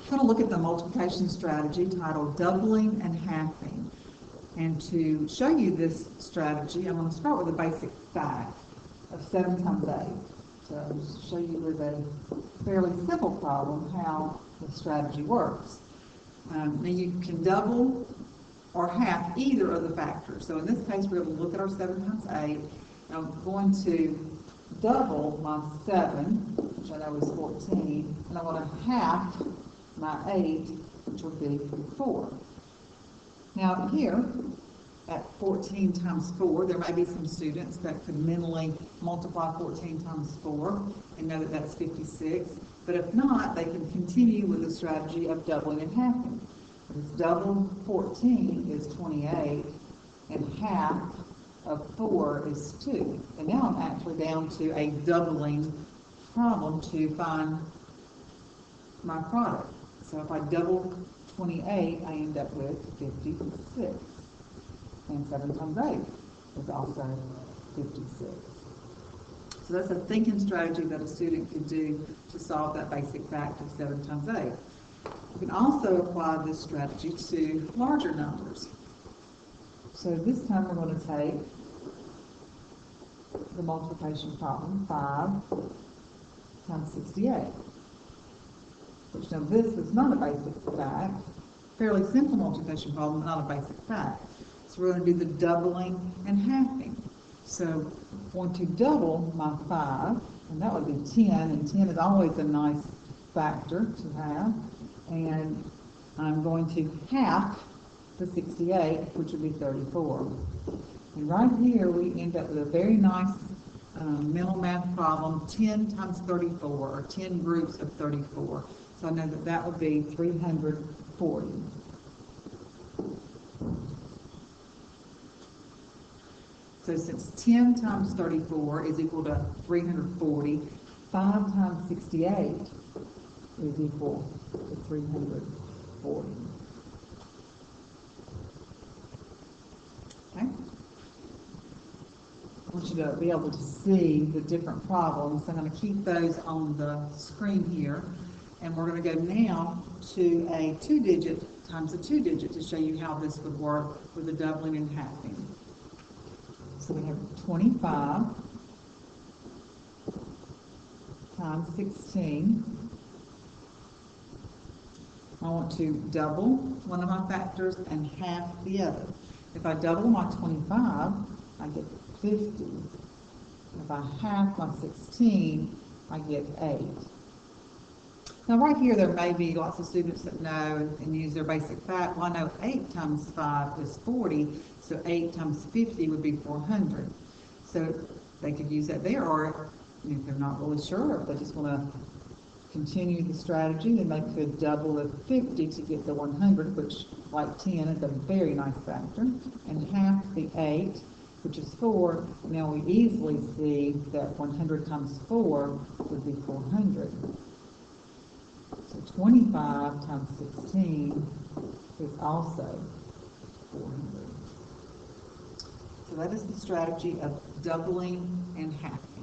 I'm going to look at the multiplication strategy titled Doubling and Halving. And to show you this strategy, I'm going to start with a basic fact of 7 times 8. So I'll just show you with a fairly simple problem how the strategy works. Now you can double or half either of the factors. So in this case, we're going to look at our 7 times 8. I'm going to double my 7, which I know is 14, and I'm going to half my 8, which would be 4. Now here, at 14 times 4, there may be some students that could mentally multiply 14 times 4 and know that that's 56. But if not, they can continue with the strategy of doubling and halving. Because double 14 is 28, and half of 4 is 2. And now I'm actually down to a doubling problem to find my product. So if I double 28, I end up with 56. And 7 times 8 is also 56. So that's a thinking strategy that a student can do to solve that basic fact of 7 times 8. You can also apply this strategy to larger numbers. So this time we're going to take the multiplication problem, 5 times 68. Which now this is not a basic fact, fairly simple multiplication problem, but not a basic fact. So we're going to do the doubling and halving. So I'm going to double my 5, and that would be 10, and 10 is always a nice factor to have. And I'm going to half the 68, which would be 34. And right here we end up with a very nice mental math problem, 10 times 34, or 10 groups of 34. So I know that that would be 340. So since 10 times 34 is equal to 340, 5 times 68 is equal to 340. Okay? I want you to be able to see the different problems. I'm going to keep those on the screen here. And we're going to go now to a 2-digit times a 2-digit to show you how this would work with the doubling and halving. So we have 25 times 16. I want to double one of my factors and half the other. If I double my 25, I get 50. If I half my 16, I get 8. Now right here there may be lots of students that know and use their basic fact. Well, I know 8 times 5 is 40, so 8 times 50 would be 400. So they could use that there, or if they're not really sure, if they just want to continue the strategy, then they could double the 50 to get the 100, which, like 10, is a very nice factor, and half the 8, which is 4. Now we easily see that 100 times 4 would be 400. So 25 times 16 is also 400. So that is the strategy of doubling and halving.